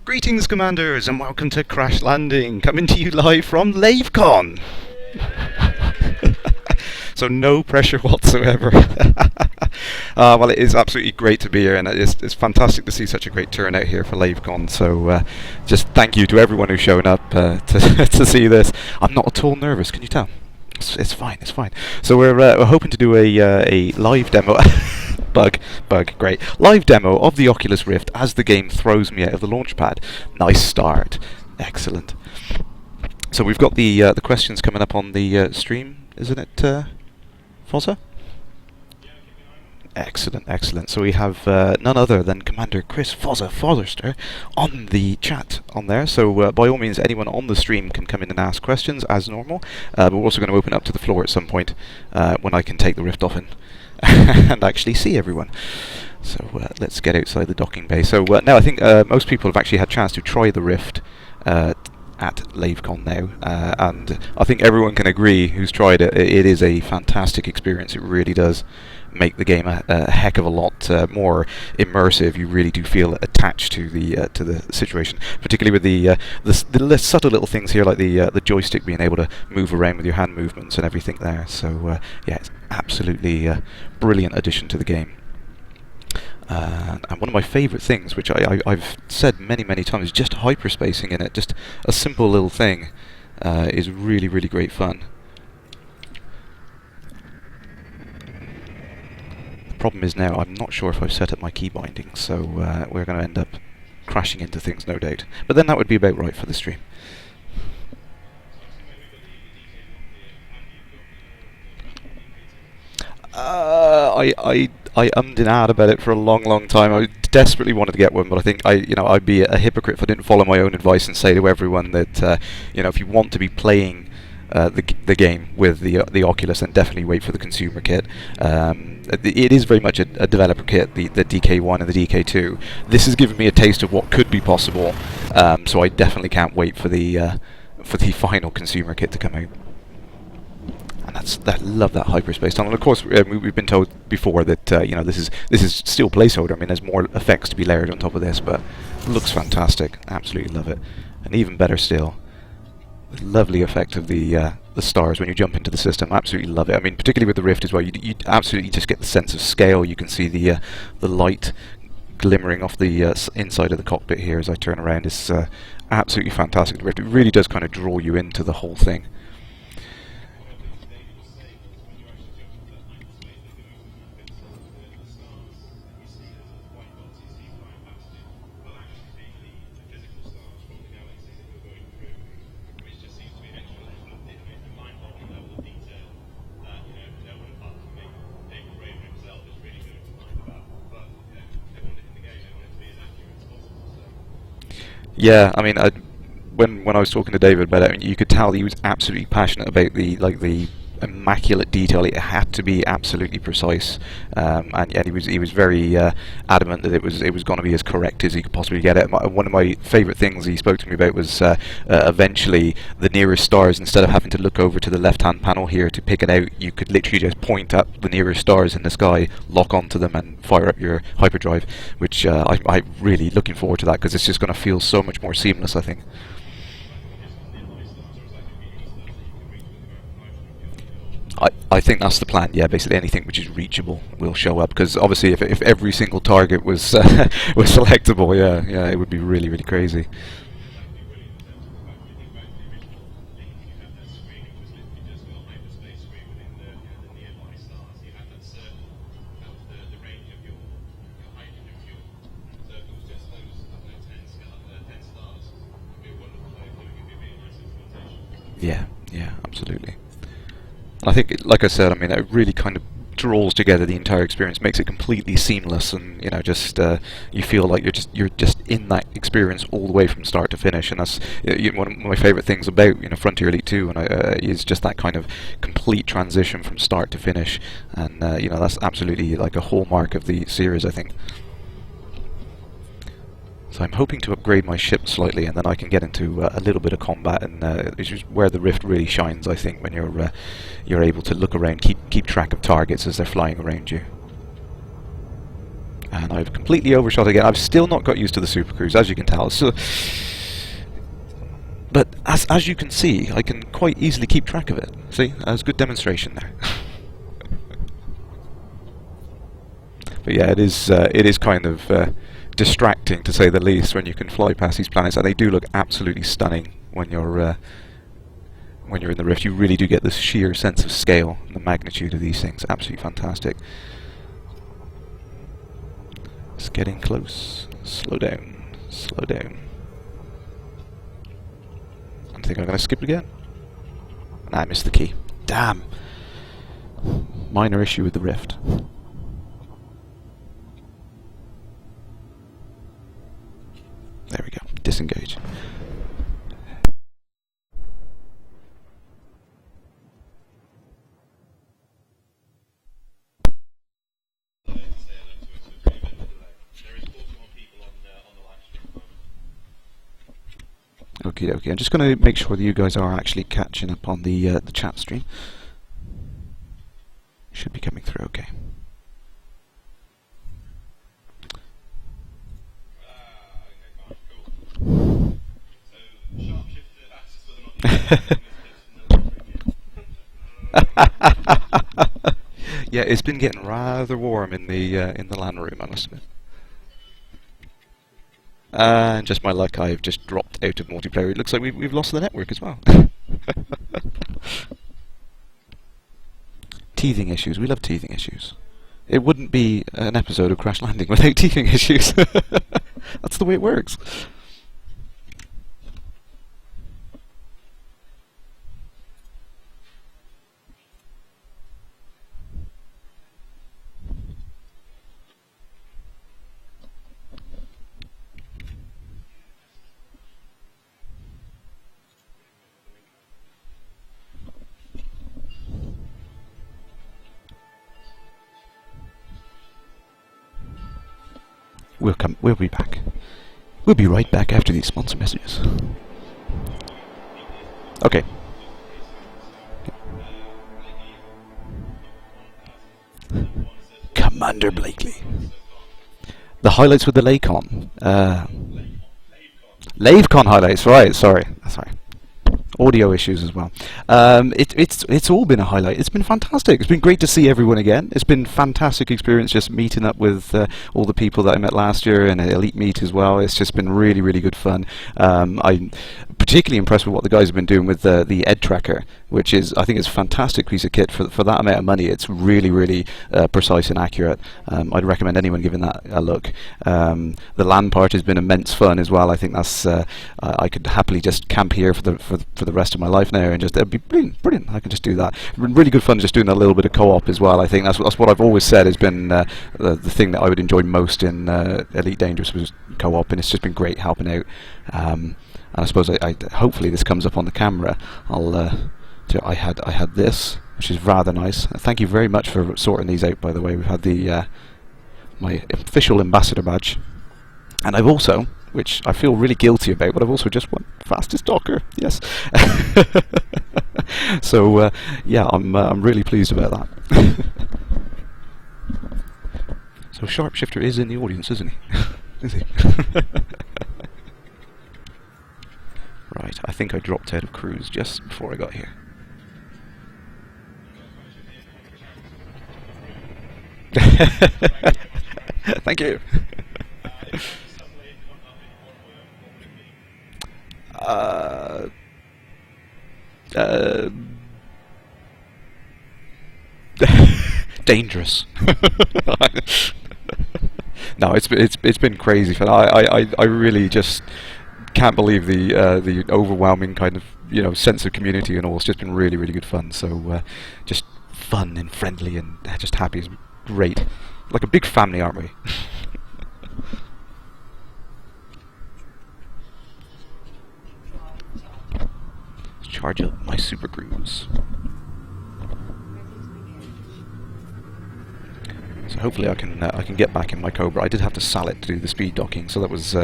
Greetings, Commanders, and welcome to Kerrash Landing, coming to you live from LaveCon. So no pressure whatsoever. Well, it is absolutely great to be here, and it's fantastic to see such a great turnout here for LaveCon. So just thank you to everyone who's shown up to see this. I'm not at all nervous, can you tell? It's fine, it's fine. So we're hoping to do a live demo. Bug, great. Live demo of the Oculus Rift as the game throws me out of the launch pad. Nice start. Excellent. So we've got the questions coming up on the stream, isn't it, Fozza? Excellent, excellent. So we have none other than Commander Chris Forrester on the chat on there. So by all means, anyone on the stream can come in and ask questions as normal. But we're also going to open up to the floor at some point when I can take the Rift off and actually see everyone. So let's get outside the docking bay. So now I think most people have actually had a chance to try the Rift at LaveCon now, and I think everyone can agree who's tried it. It is a fantastic experience. It really does make the game a heck of a lot more immersive. You really do feel attached to the situation, particularly with the subtle little things here, like the joystick being able to move around with your hand movements and everything there. So yeah, it's absolutely a brilliant addition to the game. And one of my favourite things, which I've said many times, is just hyperspacing in it. Just a simple little thing is really great fun. The problem is now I'm not sure if I've set up my key binding, so we're going to end up crashing into things, no doubt. But then that would be about right for the stream. I ummed and ahed about it for a long time. I desperately wanted to get one, but I think I'd be a hypocrite if I didn't follow my own advice and say to everyone that if you want to be playing the game with the Oculus, then definitely wait for the consumer kit. It is very much a developer kit, the DK1 and the DK2. This has given me a taste of what could be possible, so I definitely can't wait for the final consumer kit to come out. And I love that hyperspace tunnel. And of course, we've been told before that this is still placeholder. I mean, there's more effects to be layered on top of this, but it looks fantastic. Absolutely love it. And even better still, the lovely effect of the stars when you jump into the system. Absolutely love it. I mean, particularly with the Rift as well, you absolutely just get the sense of scale. You can see the light glimmering off the inside of the cockpit here as I turn around. It's absolutely fantastic. The Rift, it really does kind of draw you into the whole thing. Yeah, I mean, when I was talking to David about it, I mean, you could tell he was absolutely passionate about the immaculate detail. It had to be absolutely precise, and he was very adamant that it was going to be as correct as he could possibly get it. One of my favourite things he spoke to me about was eventually the nearest stars. Instead of having to look over to the left-hand panel here to pick it out, you could literally just point at the nearest stars in the sky, lock onto them, and fire up your hyperdrive. Which I'm really looking forward to that, because it's just going to feel so much more seamless, I think. I think that's the plan. Yeah, basically anything which is reachable will show up, because obviously if every single target was was selectable, yeah, it would be really crazy. Yeah, absolutely. I think, like I said, I mean, it really kind of draws together the entire experience, makes it completely seamless, and just you feel like you're just in that experience all the way from start to finish. And that's one of my favourite things about Frontier Elite 2, and is just that kind of complete transition from start to finish, and that's absolutely like a hallmark of the series, I think. So I'm hoping to upgrade my ship slightly, and then I can get into a little bit of combat, and it's just where the Rift really shines, I think, when you're able to look around, keep track of targets as they're flying around you. And I've completely overshot again. I've still not got used to the Super Cruise, as you can tell. So, but as you can see, I can quite easily keep track of it. See, that's good demonstration there. But yeah, it is kind of distracting, to say the least, when you can fly past these planets, and they do look absolutely stunning when you're in the Rift. You really do get this sheer sense of scale and the magnitude of these things. Absolutely fantastic. It's getting close. Slow down. Slow down. I think I'm going to skip it again. Nah, I missed the key. Damn. Minor issue with the Rift. There we go. Disengage. Okay, okay. I'm just going to make sure that you guys are actually catching up on the chat stream. Should be coming through okay. Yeah, it's been getting rather warm in the LAN room, I must admit. And just my luck, I've just dropped out of multiplayer. It looks like we've lost the network as well. Teething issues. We love teething issues. It wouldn't be an episode of Kerrash Landing without teething issues. That's the way it works. We'll be back. We'll be right back after these sponsor messages. Okay. Commander Blakely. The highlights with the LaveCon. LaveCon highlights, right, sorry. Audio issues as well. It's all been a highlight. It's been fantastic. It's been great to see everyone again. It's been a fantastic experience just meeting up with all the people that I met last year and Elite Meet as well. It's just been really, really good fun. I'm particularly impressed with what the guys have been doing with the Ed Tracker, which is, I think, it's a fantastic piece of kit for that amount of money. It's really, really precise and accurate. I'd recommend anyone giving that a look. The LAN part has been immense fun as well. I think that's I could happily just camp here for the rest of my life now, and just it'd be brilliant. I can just do that. Really good fun just doing a little bit of co-op as well. I think that's what I've always said has been the thing that I would enjoy most in Elite Dangerous was co-op, and it's just been great helping out. And I suppose I hopefully this comes up on the camera. I had this, which is rather nice. Thank you very much for sorting these out. By the way, we've had the my official ambassador badge, and I've also, which I feel really guilty about, but I've also just won fastest Docker. Yes. So yeah, I'm really pleased about that. So Sharpshifter is in the audience, isn't he? Is he? Right, I think I dropped out of cruise just before I got here. Thank you. Dangerous. No, it's been crazy fun. I really just can't believe the overwhelming kind of sense of community and all. It's just been really, really good fun. So just fun and friendly and just happy is great. Like a big family, aren't we? Let's charge up my super cruise. So hopefully I can get back in my Cobra. I did have to sell it to do the speed docking, so that was.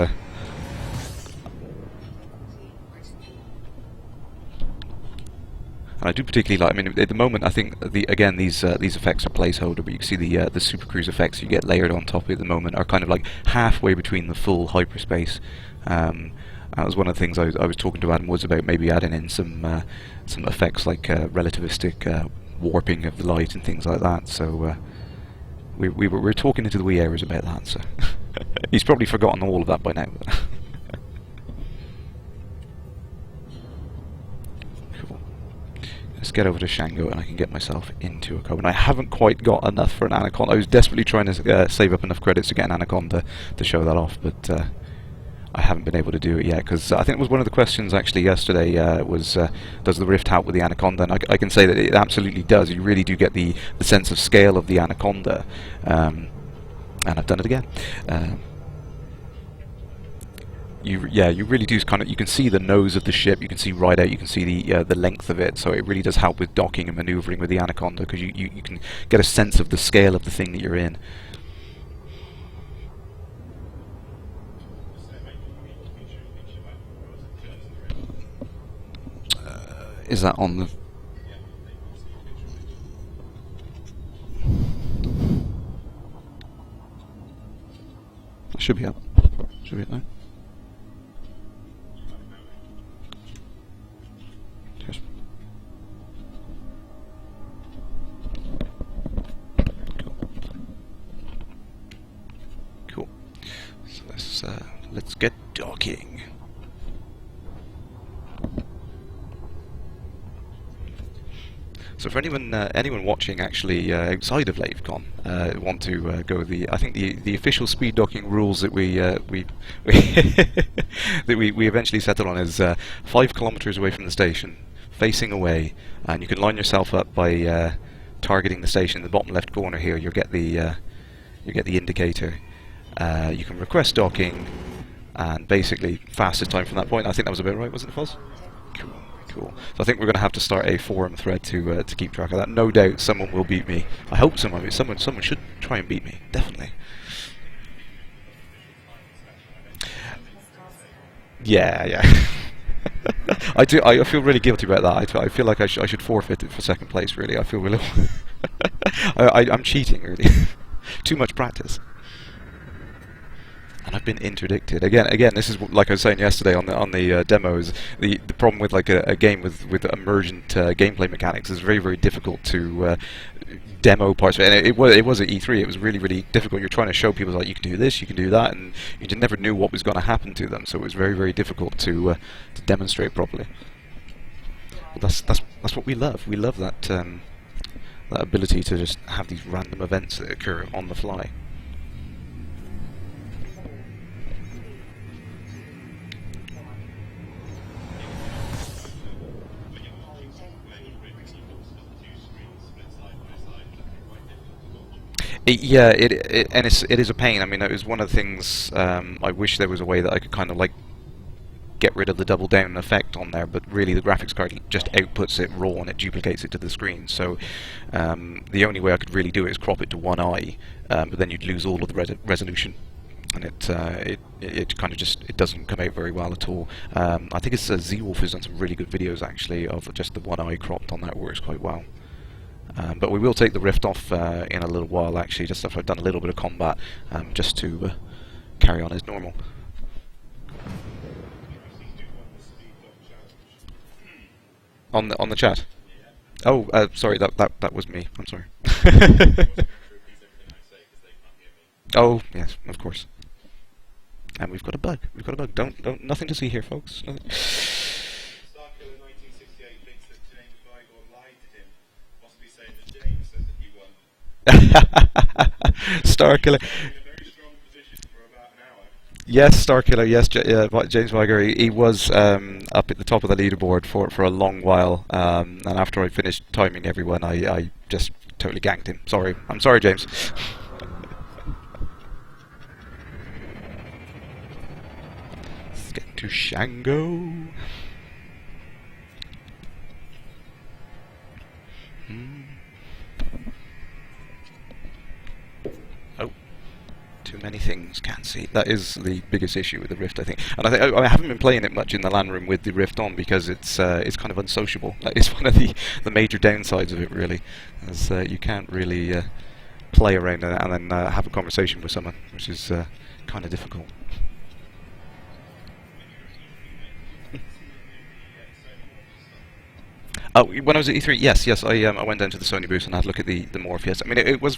And I do particularly like. I mean, at the moment, I think again these effects are placeholder, but you can see the Super Cruise effects you get layered on top at the moment are kind of like halfway between the full hyperspace. That was one of the things I was talking to Adam Woods about, maybe adding in some effects like relativistic warping of the light and things like that. So we were talking into the wee hours about that. So he's probably forgotten all of that by now. Cool. Let's get over to Shango and I can get myself into a carbon. I haven't quite got enough for an Anaconda. I was desperately trying to save up enough credits to get an Anaconda to show that off, but I haven't been able to do it yet, because I think it was one of the questions actually yesterday was does the Rift help with the Anaconda, and I can say that it absolutely does. You really do get the sense of scale of the Anaconda, and I've done it again. You really do kind of, you can see the nose of the ship, you can see right out, you can see the length of it, so it really does help with docking and manoeuvring with the Anaconda, because you can get a sense of the scale of the thing that you're in. Is that on the... Should be up. Should be up now. Cheers. Cool. So let's get docking. So for anyone watching actually outside of LaveCon, want to go I think the official speed docking rules that we that we eventually settled on is 5 kilometers away from the station, facing away, and you can line yourself up by targeting the station in the bottom left corner here. You'll get the indicator. You can request docking, and basically fastest time from that point. I think that was about right, wasn't it, Foz? Cool. So I think we're going to have to start a forum thread to keep track of that. No doubt someone will beat me. I hope someone should try and beat me. Definitely. Yeah. I do. I feel really guilty about that. I feel like I should forfeit it for second place. Really, I feel really. I'm cheating. Really, too much practice. And I've been interdicted again. This is like I was saying yesterday on the demos. The problem with like a game with emergent gameplay mechanics is very, very difficult to demo parts of it. And it was at E3. It was really, really difficult. You're trying to show people like you can do this, you can do that, and you just never knew what was going to happen to them. So it was very, very difficult to demonstrate properly. But that's what we love. We love that that ability to just have these random events that occur on the fly. It is a pain. I mean, it was one of the things. I wish there was a way that I could kind of like get rid of the double down effect on there, but really the graphics card just outputs it raw and it duplicates it to the screen. So the only way I could really do it is crop it to one eye, but then you'd lose all of the resolution, and it kind of just it doesn't come out very well at all. I think it's Z-Wolf has done some really good videos actually of just the one eye cropped on that. Works quite well. But we will take the Rift off in a little while actually, just after I've done a little bit of combat, just to carry on as normal. On the chat? Oh, sorry, that was me. I'm sorry. Oh, yes, of course. And we've got a bug. We've got a bug. Don't nothing to see here, folks. Nothing. Starkiller. Yes, Starkiller. Yes, James Weiger. He was up at the top of the leaderboard for a long while, and after I finished timing everyone, I just totally ganked him. Sorry, I'm sorry, James. Let's get to Shango. Oh. Too many things, can't see. That is the biggest issue with the Rift, I think. And I haven't been playing it much in the LAN room with the Rift on because it's kind of unsociable. That is one of the major downsides of it, really, as you can't really play around and then have a conversation with someone, which is kind of difficult. Oh, when I was at E3, yes, I went down to the Sony booth and had a look at the Morph. Yes, I mean it was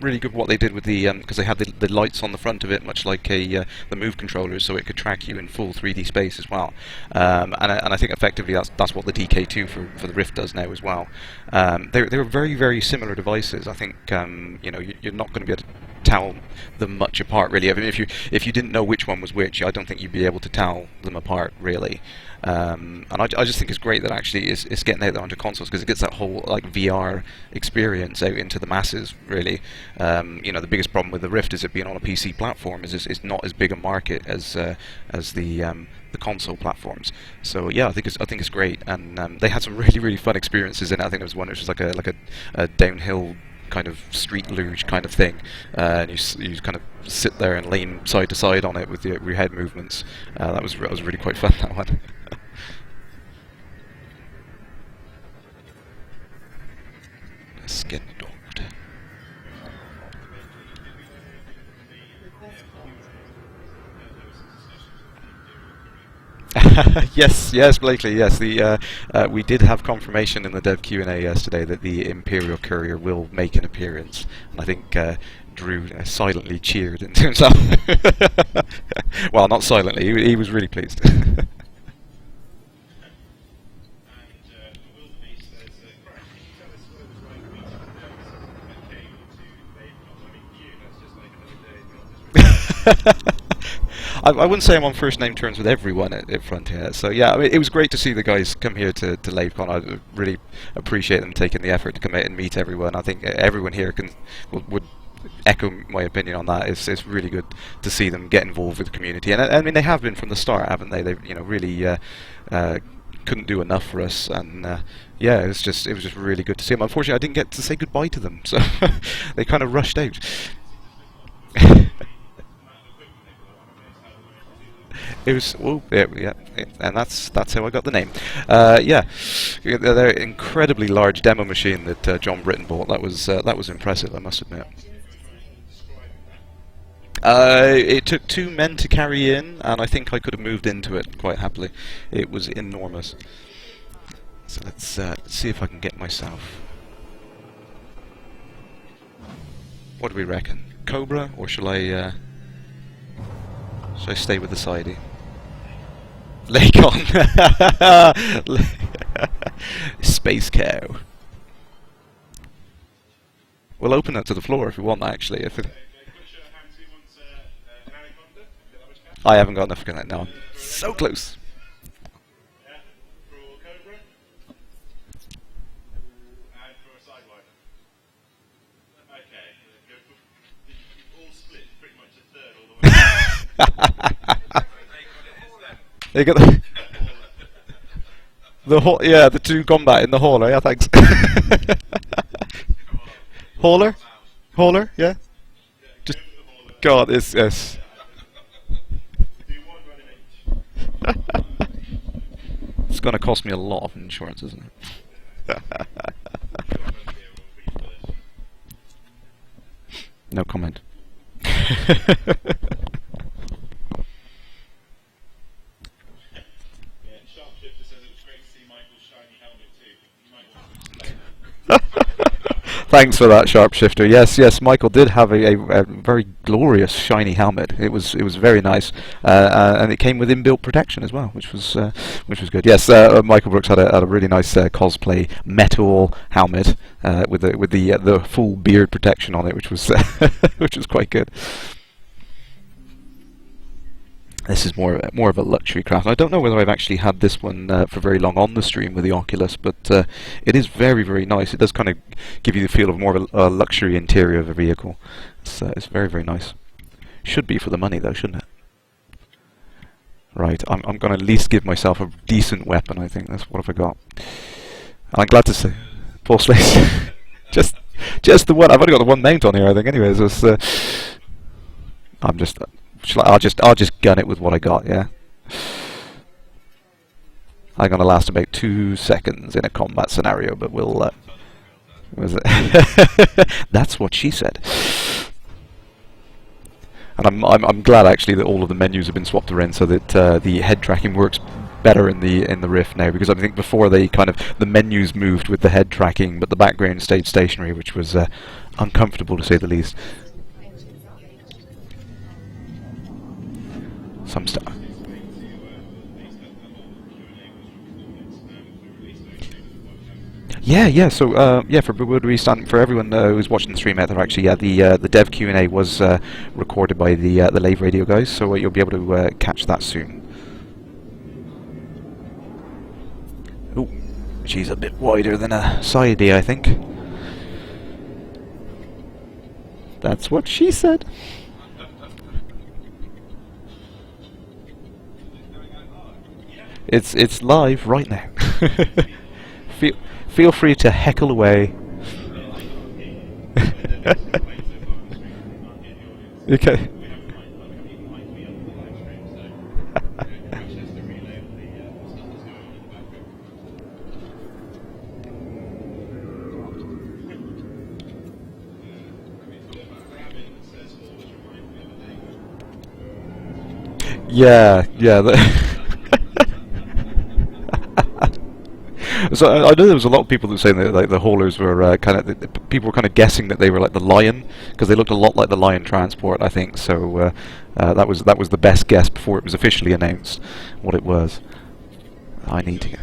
really good what they did with the because they had the lights on the front of it, much like the Move controllers, so it could track you in full 3D space as well. And I think effectively that's what the DK2 for the Rift does now as well. They're very similar devices. I think you're not going to be able to tell them much apart really. I mean, if you didn't know which one was which, I don't think you'd be able to tell them apart really. And I just think it's great that actually it's getting out there onto consoles because it gets that whole like VR experience out into the masses really. The biggest problem with the Rift is it being on a PC platform is it's not as big a market as the console platforms. So yeah, I think it's great, and they had some really fun experiences in it. I think there was one which was like a downhill kind of street luge kind of thing, and you kind of sit there and lean side to side on it with your head movements. That was really quite fun, that one. Let's get dogged. Yes, Blakely. Yes, we did have confirmation in the dev Q&A yesterday that the Imperial Courier will make an appearance, and I think Drew silently cheered in terms of well, not silently. He was really pleased. I wouldn't say I'm on first name terms with everyone at Frontier, so yeah, I mean, it was great to see the guys come here to LaveCon. I really appreciate them taking the effort to come out and meet everyone. I think everyone here would echo my opinion on that. It's really good to see them get involved with the community, and I mean they have been from the start, haven't they? They really couldn't do enough for us, and yeah, it was just really good to see them. Unfortunately, I didn't get to say goodbye to them, so they kind of rushed out. It was yeah, and that's how I got the name. Yeah, they're an incredibly large demo machine that John Britton bought. That was impressive, I must admit. It took 2 men to carry in, and I think I could have moved into it quite happily. It was enormous. So let's see if I can get myself. What do we reckon? Cobra, or shall I stay with the sidey? LaveCon! Space cow. We'll open that to the floor if we want, actually. I haven't got enough connect now. So close. They got the 2 combat in the hauler. Yeah, thanks. hauler, yeah. Just God, yes. It's going to cost me a lot of insurance, isn't it? No comment. Thanks for that, Sharpshifter. Yes, Michael did have a very glorious shiny helmet. It was very nice, and it came with inbuilt protection as well, which was good. Yes, Michael Brooks had a really nice cosplay metal helmet with the full beard protection on it, which was which was quite good. This is more of a luxury craft. I don't know whether I've actually had this one for very long on the stream with the Oculus, but it is very nice. It does kind of give you the feel of more of a luxury interior of a vehicle. It's very nice. Should be for the money though, shouldn't it? Right, I'm going to at least give myself a decent weapon. I think that's what have I got. I'm glad to say, pulse lace. just the one. I've only got the one mount on here, I think. Anyways, I'm just. I'll just gun it with what I got. Yeah. I'm gonna last about 2 seconds in a combat scenario, but we'll. Was it? That's what she said. And I'm glad actually that all of the menus have been swapped around so that the head tracking works better in the Rift now, because I think before the menus moved with the head tracking, but the background stayed stationary, which was uncomfortable to say the least. Some stuff. Yeah. So yeah, for everyone who's watching the stream out there, actually, yeah, the dev Q&A was recorded by the Lave Radio guys, so you'll be able to catch that soon. Oh, she's a bit wider than a sidey, I think. That's what she said. It's live right now. Feel free to heckle away. Okay. Yeah. So I know there was a lot of people that were saying that like the haulers were people were kind of guessing that they were like the Lion, because they looked a lot like the Lion transport, I think. So that was the best guess before it was officially announced what it was. I need to get.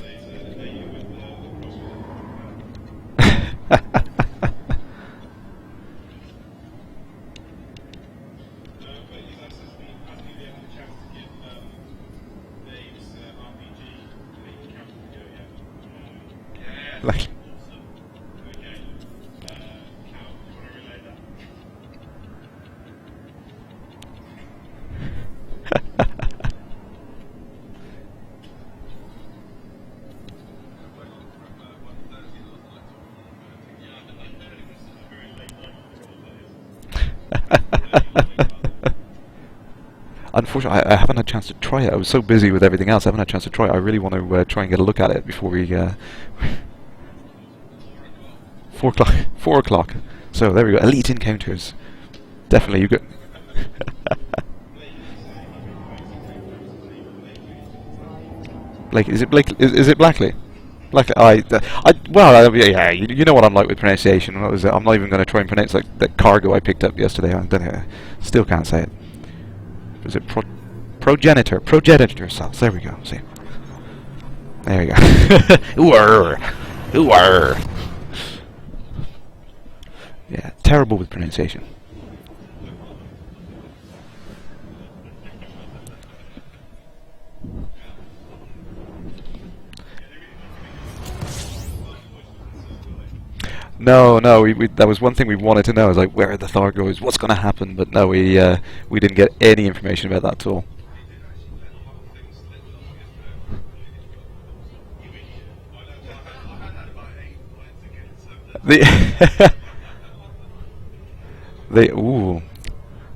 Like. Unfortunately, I haven't had a chance to try it. I was so busy with everything else, I haven't had a chance to try it. I really want to try and get a look at it before we... 4 o'clock. 4 o'clock. So there we go. Elite encounters. Definitely, you got... Blake, is it Blake? Is it Blackley? Well, yeah, you know what I'm like with pronunciation. What was it? I'm not even going to try and pronounce like that cargo I picked up yesterday. I don't know, still can't say it. Was it progenitor cells? There we go. See, there you go. Ooh. Yeah, terrible with pronunciation. No, that was one thing we wanted to know. Is like, where are the Thargoids? What's going to happen? But no, we didn't get any information about that at all. The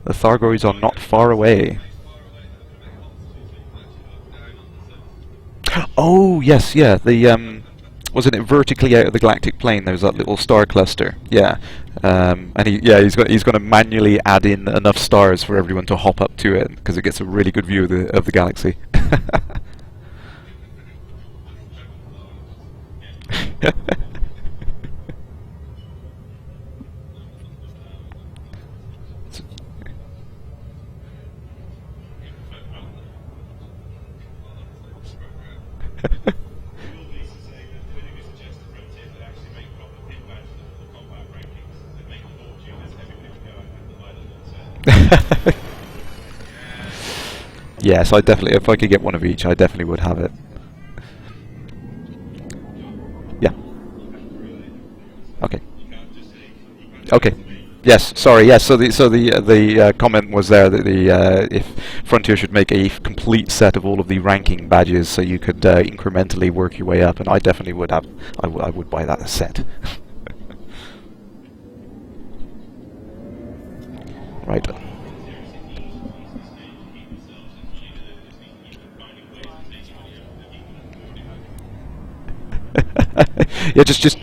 the Thargoids are not far away. Oh yes, yeah. Wasn't it vertically out of the galactic plane? There was that little star cluster. Yeah, and he's going to manually add in enough stars for everyone to hop up to it, because it gets a really good view of the galaxy. Yes, I definitely. If I could get one of each, I definitely would have it. Yeah. Okay. Okay. Yes. Sorry. Yes. So the comment was there that if Frontier should make a complete set of all of the ranking badges, so you could incrementally work your way up, and I definitely would have. I would buy that set. Right. Yeah, just.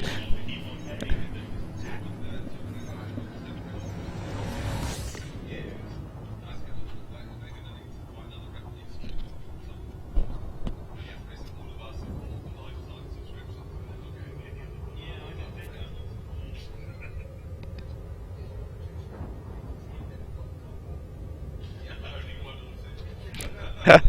Yeah.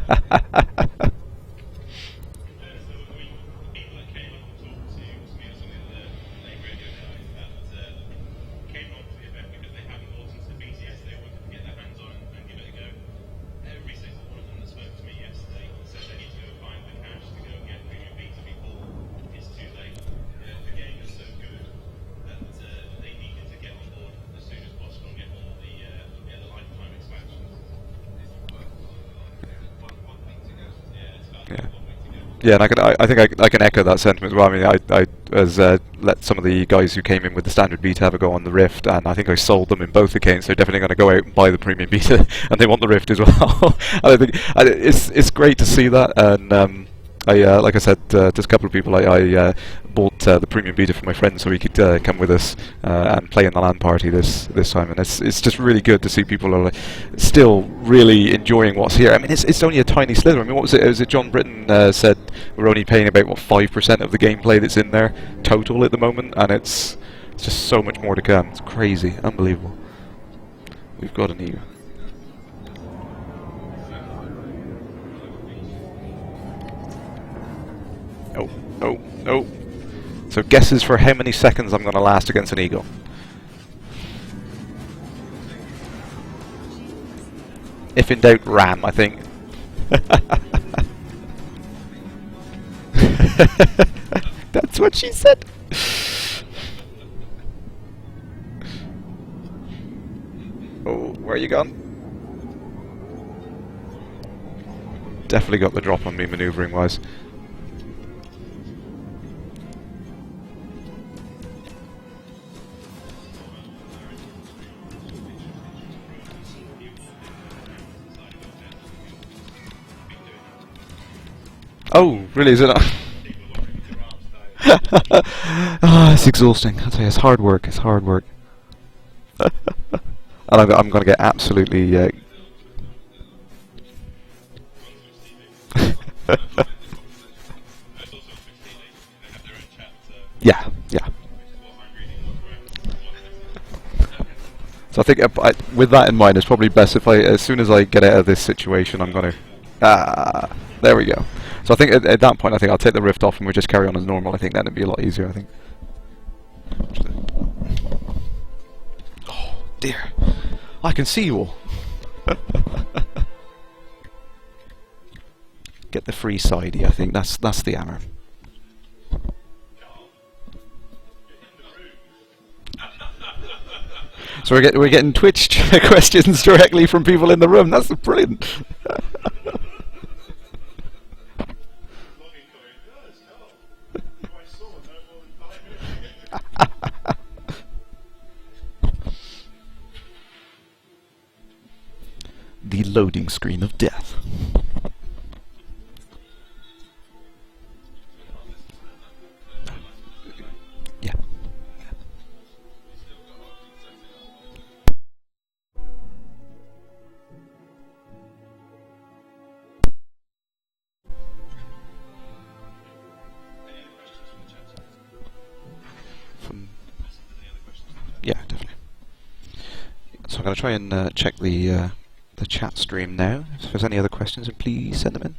Yeah, and I think I can echo that sentiment as well. I mean, I as let some of the guys who came in with the standard beta have a go on the Rift, and I think I sold them in both accounts. They're definitely going to go out and buy the premium beta, and they want the Rift as well. I think it's great to see that, and like I said, just a couple of people, I bought the premium beta for my friend so he could come with us and play in the LAN party this time, and it's just really good to see people are still really enjoying what's here. I mean, it's only a tiny slither. I mean, what was it? Was it John Britton said we're only paying about 5% of the gameplay that's in there total at the moment, and it's just so much more to come. It's crazy, unbelievable. We've got an EU. Oh, oh, oh. So guesses for how many seconds I'm going to last against an eagle. If in doubt, ram, I think. That's what she said. Oh, where are you gone? Definitely got the drop on me maneuvering wise. Oh, really? Is it not? It's exhausting. I'll tell you, it's hard work. It's hard work. And I'm going to get absolutely. Yeah, yeah. So I think with that in mind, it's probably best if as soon as I get out of this situation, I'm going to. There we go. So I think at that point, I think I'll take the Rift off and we'll just carry on as normal. I think that'd be a lot easier, I think. Oh, dear. I can see you all. Get the free sidey, I think. That's the hammer. So we're getting Twitch questions directly from people in the room. That's brilliant. The loading screen of death. Yeah. Yeah, definitely. So I'm going to try and check the chat stream now. If there's any other questions, then please send them in.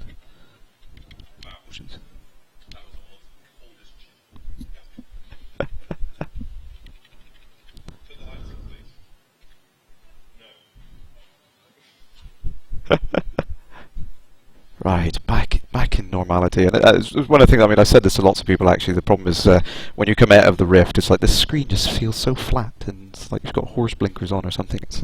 Right, back in normality, and it's one of the things. I mean, I said this to lots of people. Actually, the problem is when you come out of the Rift, it's like the screen just feels so flat, and it's like you've got horse blinkers on or something. It's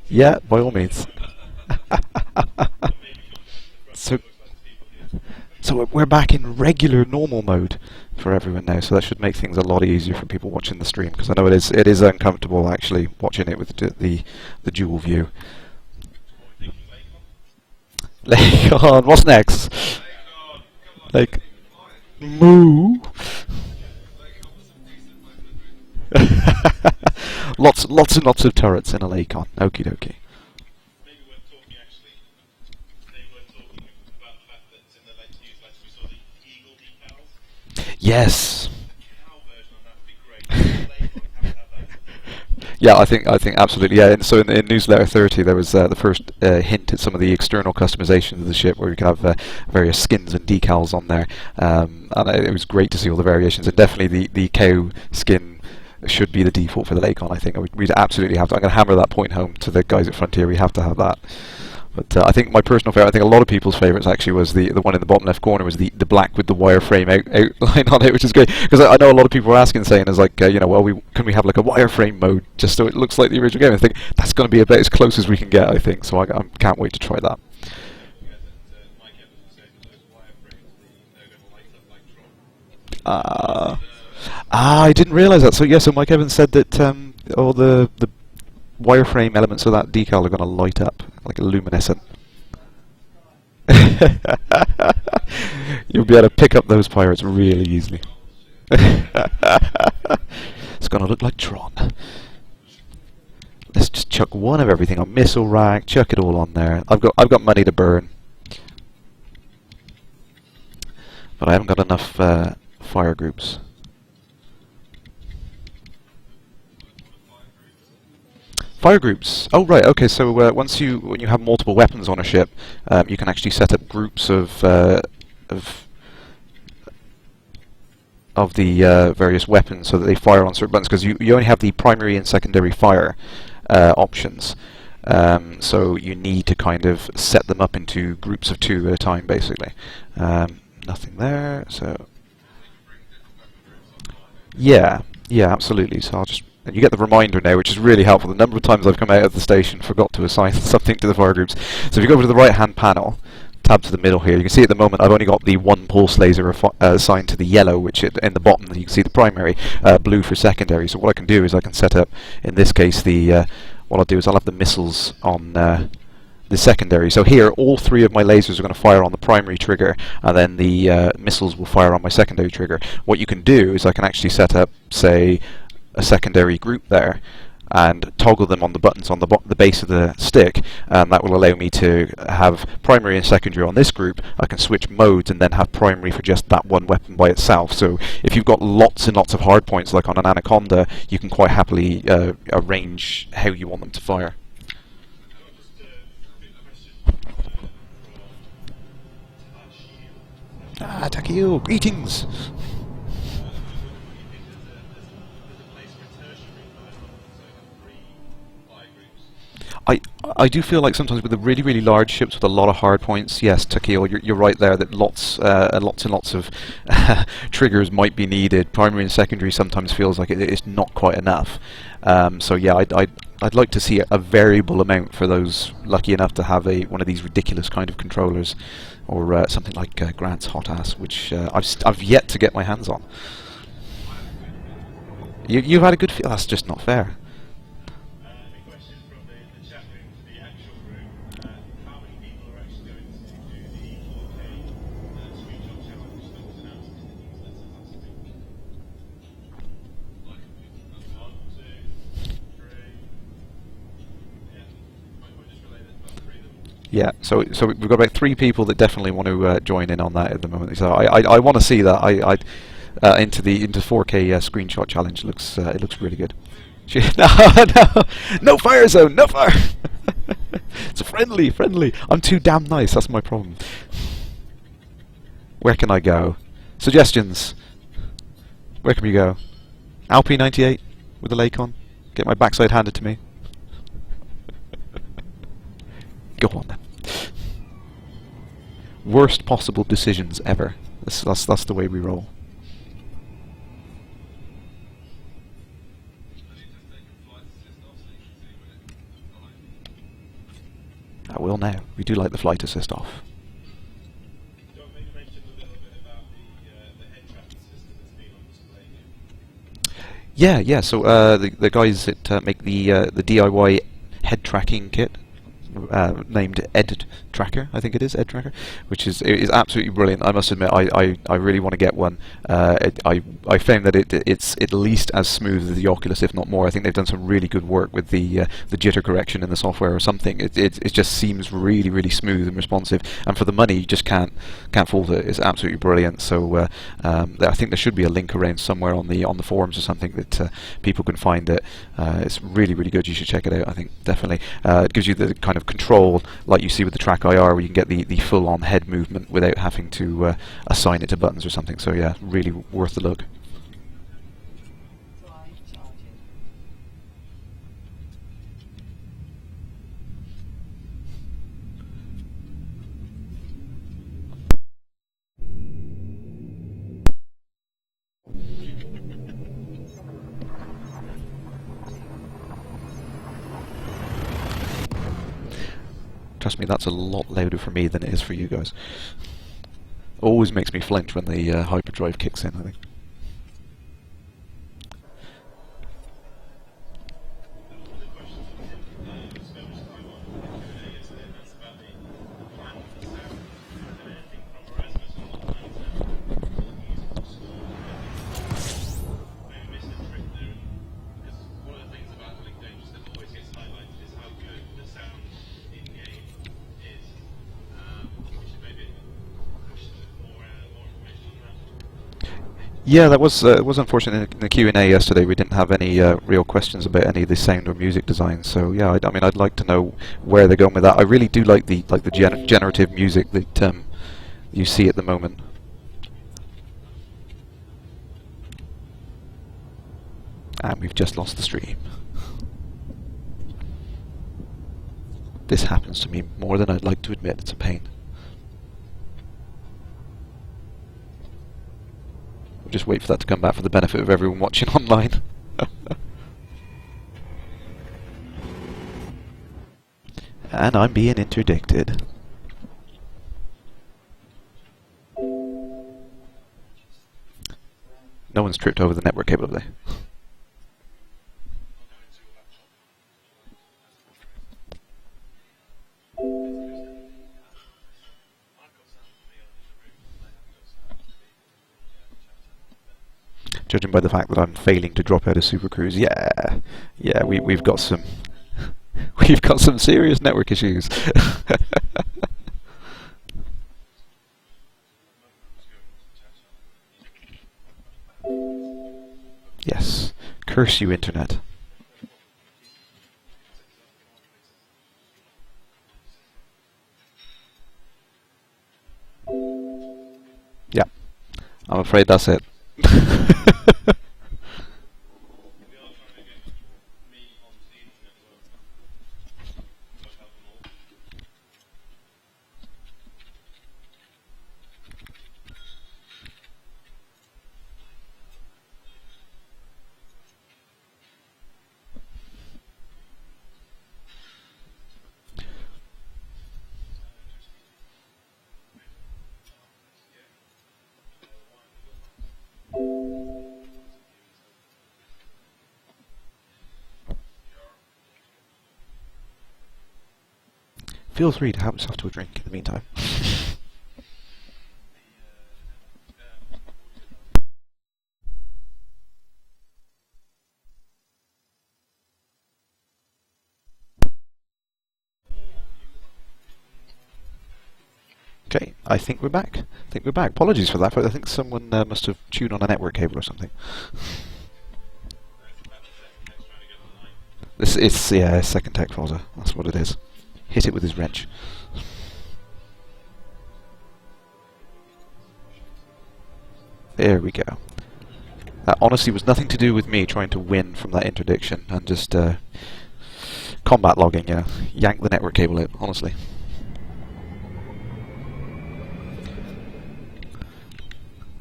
yeah, by all means. So So we're back in regular normal mode for everyone now, so that should make things a lot easier for people watching the stream, because I know it is uncomfortable actually watching it with the dual view. LaveCon, what's next? Like, moo. lots and lots of turrets in a LaveCon. Okie dokie. Yes. Yeah, I think absolutely. Yeah, and so in newsletter 30, there was the first hint at some of the external customization of the ship, where we could have various skins and decals on there, and it was great to see all the variations. And definitely the cow skin should be the default for the LaveCon. I think we'd absolutely have to. I'm going to hammer that point home to the guys at Frontier. We have to have that. But I think my personal favourite, I think a lot of people's favourites actually, was the one in the bottom left corner, was the black with the wireframe outline on it, which is great, because I know a lot of people were asking, saying, is like, well, can we have like a wireframe mode just so it looks like the original game? I think that's going to be about as close as we can get, I think, so I can't wait to try that. I didn't realise that. So yeah, so Mike Evans said that all the wireframe elements of that decal are going to light up like a luminescent. You'll be able to pick up those pirates really easily. It's going to look like Tron. Let's just chuck one of everything on missile rack. Chuck it all on there. I've got money to burn, but I haven't got enough fire groups. Fire groups. Oh right, okay. So when you have multiple weapons on a ship, you can actually set up groups of the various weapons so that they fire on certain buttons. Because you only have the primary and secondary fire options, so you need to kind of set them up into groups of 2 at a time, basically. Nothing there. So yeah, absolutely. So I'll just. And you get the reminder now, which is really helpful. The number of times I've come out of the station, forgot to assign something to the fire groups. So if you go over to the right-hand panel, tab to the middle here, you can see at the moment I've only got the 1 pulse laser assigned to the yellow, which in the bottom you can see the primary, blue for secondary. So what I can do is I can set up, in this case, what I'll do is I'll have the missiles on the secondary. So here, all 3 of my lasers are going to fire on the primary trigger, and then the missiles will fire on my secondary trigger. What you can do is I can actually set up, say, a secondary group there, and toggle them on the buttons on the base of the stick, and that will allow me to have primary and secondary on this group. I can switch modes and then have primary for just that one weapon by itself. So if you've got lots and lots of hard points, like on an Anaconda, you can quite happily arrange how you want them to fire. Takio, greetings! I do feel like sometimes with the really, really large ships with a lot of hard points, yes, Takio, you're right there, that lots and lots of triggers might be needed. Primary and secondary sometimes feels like it's not quite enough. So yeah, I'd like to see a variable amount for those lucky enough to have one of these ridiculous kind of controllers, or something like Grant's Hot Ass, which I've yet to get my hands on. You've had a good feel. That's just not fair. Yeah, so we've got about 3 people that definitely want to join in on that at the moment. So I want to see that. Into 4K screenshot challenge. It looks really good. No fire zone, no fire. It's friendly. I'm too damn nice. That's my problem. Where can I go? Suggestions. Where can we go? Alpi 98 with the LaveCon. Get my backside handed to me. Go on then. Worst possible decisions ever. That's the way we roll. I will now. We do like the flight assist off. Yeah, yeah. So the guys that make the DIY head tracking kit, named Ed Tracker, I think it is Ed Tracker, which is absolutely brilliant. I must admit, I really want to get one. I found that it's at least as smooth as the Oculus, if not more. I think they've done some really good work with the jitter correction in the software or something. It just seems really really smooth and responsive, and for the money, you just can't fault it. It's absolutely brilliant. So I think there should be a link around somewhere on the forums or something that people can find it. It's really really good. You should check it out. I think definitely it gives you the kind of control like you see with the Track IR, where you can get the full-on head movement without having to assign it to buttons or something. So yeah, really worth the look. Trust me, that's a lot louder for me than it is for you guys. Always makes me flinch when the hyperdrive kicks in, I think. Yeah, that was unfortunate in the Q&A yesterday. We didn't have any real questions about any of the sound or music design. So yeah, I mean, I'd like to know where they're going with that. I really do like the generative music that you see at the moment. And we've just lost the stream. This happens to me more than I'd like to admit. It's a pain. We'll just wait for that to come back for the benefit of everyone watching online. And I'm being interdicted. No one's tripped over the network cable, have they? Judging by the fact that I'm failing to drop out of Super Cruise, yeah, we've got some we've got some serious network issues. Yes, curse you, internet. Yeah, I'm afraid that's it. Feel free to help yourself to a drink in the meantime. Okay, I think we're back. Apologies for that, but I think someone must have tuned on a network cable or something. It's yeah, second tech folder. That's what it is. Hit it with his wrench. There we go. That honestly was nothing to do with me trying to win from that interdiction and just combat logging, you know. Yank the network cable out, honestly.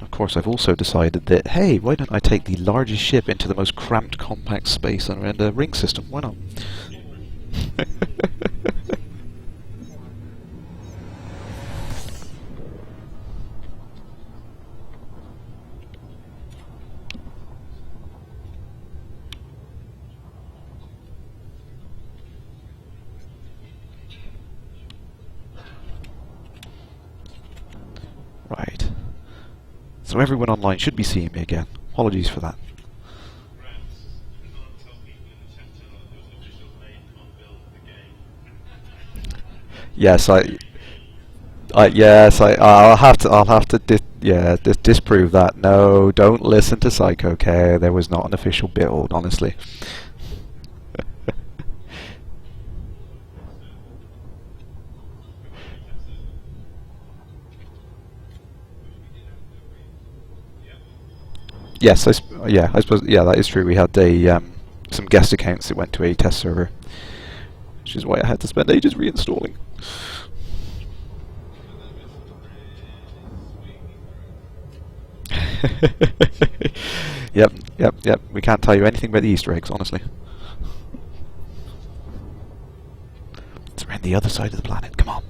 Of course, I've also decided that, hey, why don't I take the largest ship into the most cramped, compact space around a ring system? Why not? So everyone online should be seeing me again. Apologies for that. Yes, I'll have to disprove that. No, don't listen to Psycho K. There was not an official build, honestly. Yes, I suppose, yeah, that is true. We had some guest accounts that went to a test server, which is why I had to spend ages reinstalling. Yep. We can't tell you anything about the Easter eggs, honestly. It's around the other side of the planet. Come on.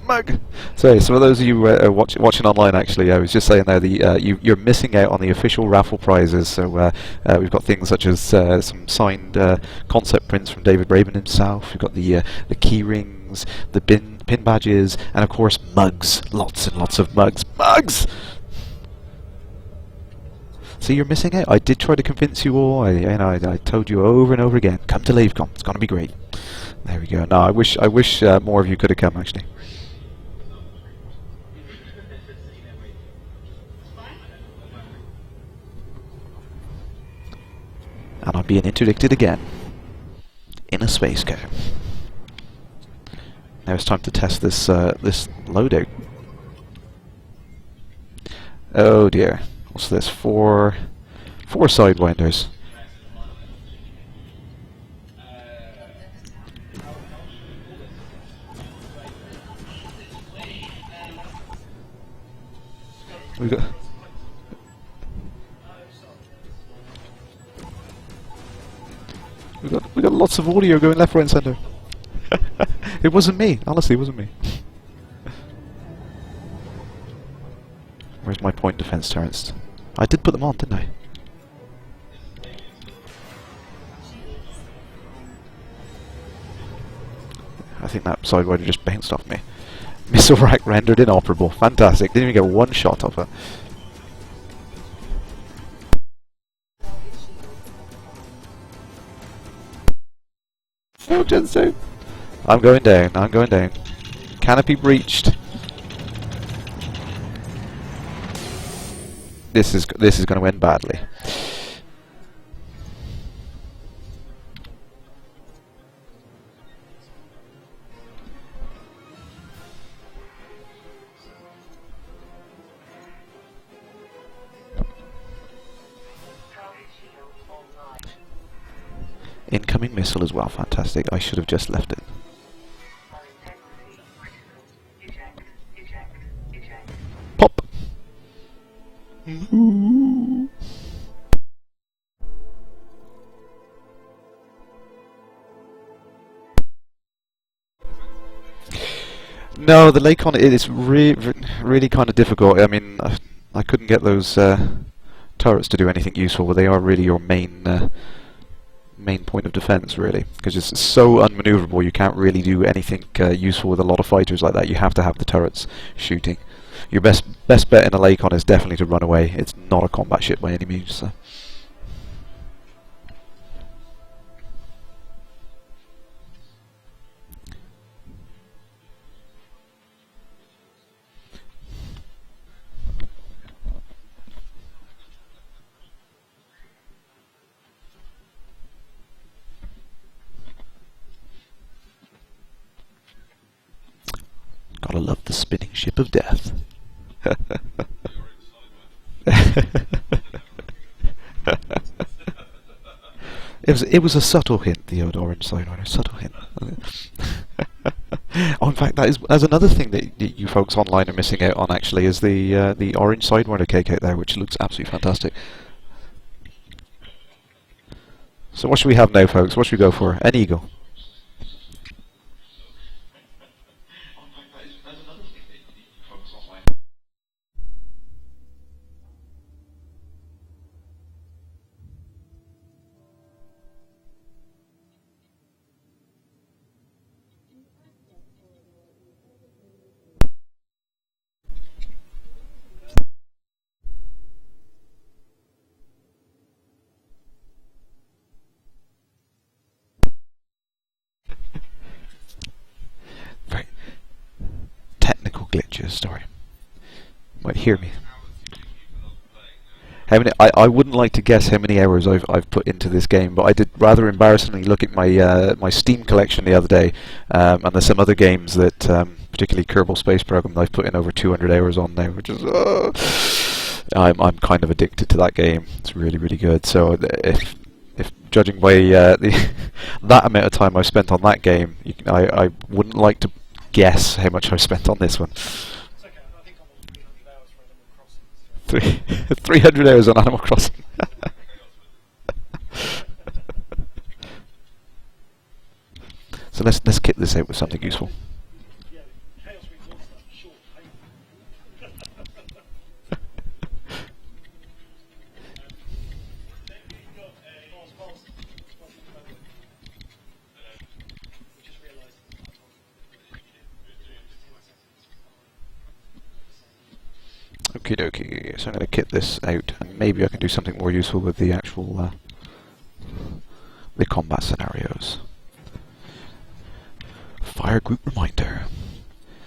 Mug. So for those of you watching online, actually, I was just saying there, you're missing out on the official raffle prizes. So we've got things such as some signed concept prints from David Braben himself. We've got the key rings, the pin badges, and of course mugs. Lots and lots of mugs. Mugs. So you're missing out. I did try to convince you all. I told you over and over again. Come to LaveCon. It's gonna be great. There we go. No, I wish more of you could have come, actually. And I'm being interdicted again in a space car. Now it's time to test this this loadout. Oh dear. What's this? Four sidewinders. We got lots of audio going left, right, and centre. It wasn't me. Honestly, it wasn't me. Where's my point defense turrets? I did put them on, didn't I? I think that sidewinder just bounced off me. Missile rack rendered inoperable. Fantastic. Didn't even get one shot off it. Oh, Jensu! I'm going down. Canopy breached. This is going to end badly. Incoming missile as well, fantastic. I should have just left it. Pop! No, the LaveCon, it is really kind of difficult. I mean, I couldn't get those turrets to do anything useful, but they are really your main point of defense, really, because it's so unmaneuverable. You can't really do anything useful with a lot of fighters like that. You have to have the turrets shooting. Your best bet in a LaveCon is definitely to run away. It's not a combat ship by any means. So. Gotta love the spinning ship of death. It was a subtle hint. the old orange sidewinder. Subtle hint. Oh, in fact, that's another thing that you folks online are missing out on. Actually, is the orange sidewinder cake out there, which looks absolutely fantastic. So what should we have now, folks? What should we go for? An eagle. Very technical glitches. Sorry. Might hear me. How many? I wouldn't like to guess how many hours I've put into this game, but I did rather embarrassingly look at my my Steam collection the other day, and there's some other games that, particularly Kerbal Space Program, I've put in over 200 hours on now, which is I'm kind of addicted to that game. It's really really good. So if judging by that amount of time I've spent on that game, I wouldn't like to guess how much I've spent on this one. 300 hours on Animal Crossing. So let's kit this out with something useful. Okie dokie, so I'm going to kit this out, and maybe I can do something more useful with the actual the combat scenarios. Fire group reminder.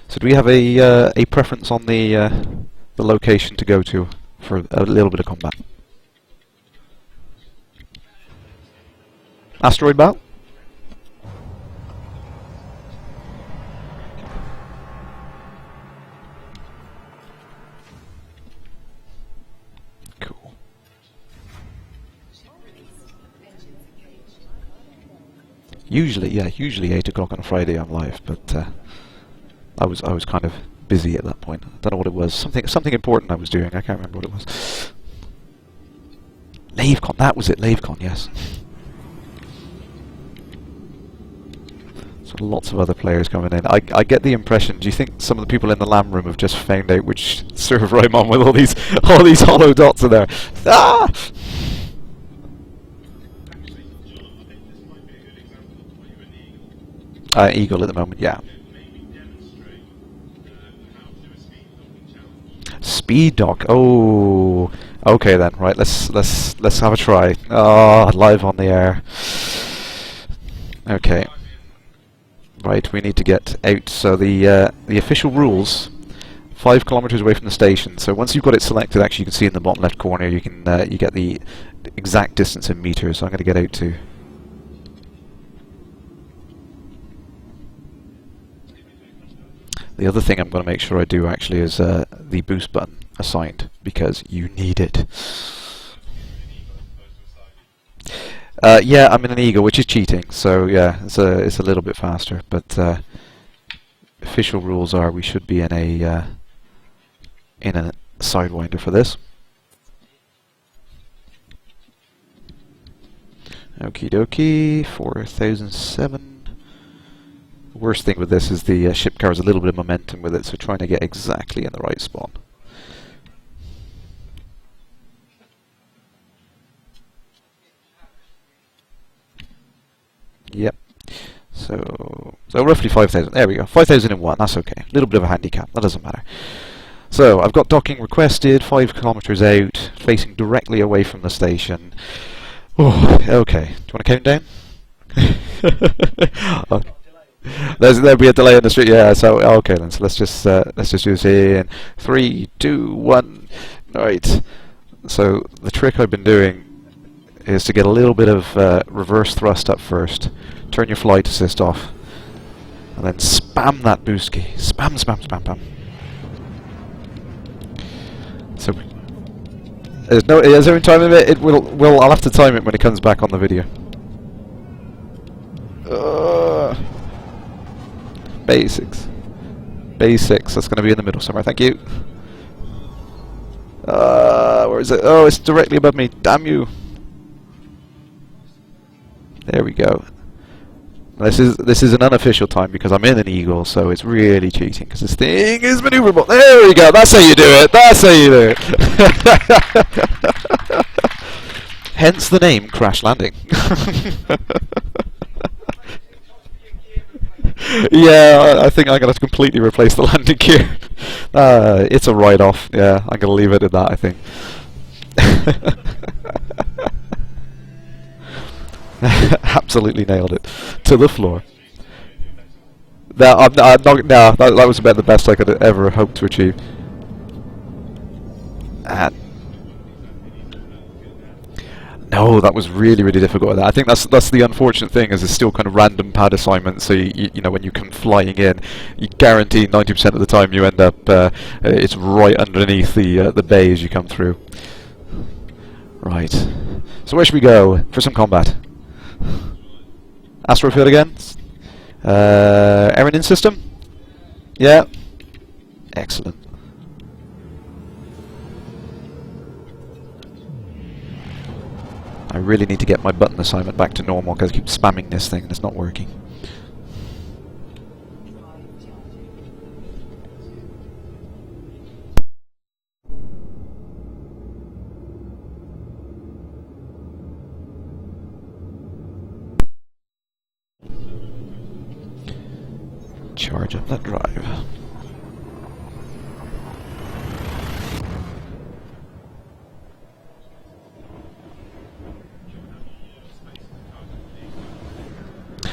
So do we have a preference on the location to go to for a little bit of combat? Asteroid belt? Usually 8 o'clock on a Friday I'm live, but I was kind of busy at that point. I don't know what it was. Something important I was doing. I can't remember what it was. LaveCon, that was it. LaveCon, yes. So lots of other players coming in. I get the impression. Do you think some of the people in the LAN room have just found out which server I'm on with all these hollow dots in there? Ah! Eagle at the moment, yeah. Speed dock. Oh, okay then. Right, let's have a try. Oh, live on the air. Okay. Right, we need to get out. So the official rules: 5 kilometers away from the station. So once you've got it selected, actually, you can see in the bottom left corner, you can you get the exact distance in meters. So I'm going to get out to. The other thing I'm going to make sure I do actually is the boost button assigned, because you need it. Yeah, I'm in an Eagle, which is cheating, so yeah, it's a little bit faster. But official rules are we should be in a Sidewinder for this. Okie dokie, 4007. Worst thing with this is the ship carries a little bit of momentum with it, so trying to get exactly in the right spot. Yep. So roughly 5,000. There we go. 5,001. That's okay. A little bit of a handicap. That doesn't matter. So I've got docking requested. 5 kilometers out, facing directly away from the station. Oh, okay. Do you want to count down? Oh. There'll be a delay on the street. Yeah. So okay then. So let's just do this in 3, 2, 1. Right. So the trick I've been doing is to get a little bit of reverse thrust up first. Turn your flight assist off, and then spam that boost key. Spam, spam, spam, spam. So is there any time limit? I'll have to time it when it comes back on the video. Basics. Basics. That's going to be in the middle somewhere. Thank you. Where is it? Oh, it's directly above me. Damn you. There we go. This is an unofficial time because I'm in an Eagle, so it's really cheating because this thing is maneuverable. There we go. That's how you do it. That's how you do it. Hence the name Kerrash Landing. Yeah, I think I'm going to completely replace the landing gear. It's a write-off. Yeah, I'm going to leave it at that, I think. Absolutely nailed it. To the floor. No, I'm not, no, that was about the best I could ever hope to achieve. And no, that was really, really difficult. I think that's the unfortunate thing, is it's still kind of random pad assignments. So you know, when you come flying in, you guarantee 90% of the time you end up it's right underneath the bay as you come through. Right. So where should we go for some combat? Astrofield again. Aeronin system. Yeah. Excellent. I really need to get my button assignment back to normal because I keep spamming this thing and it's not working. Charge up that drive.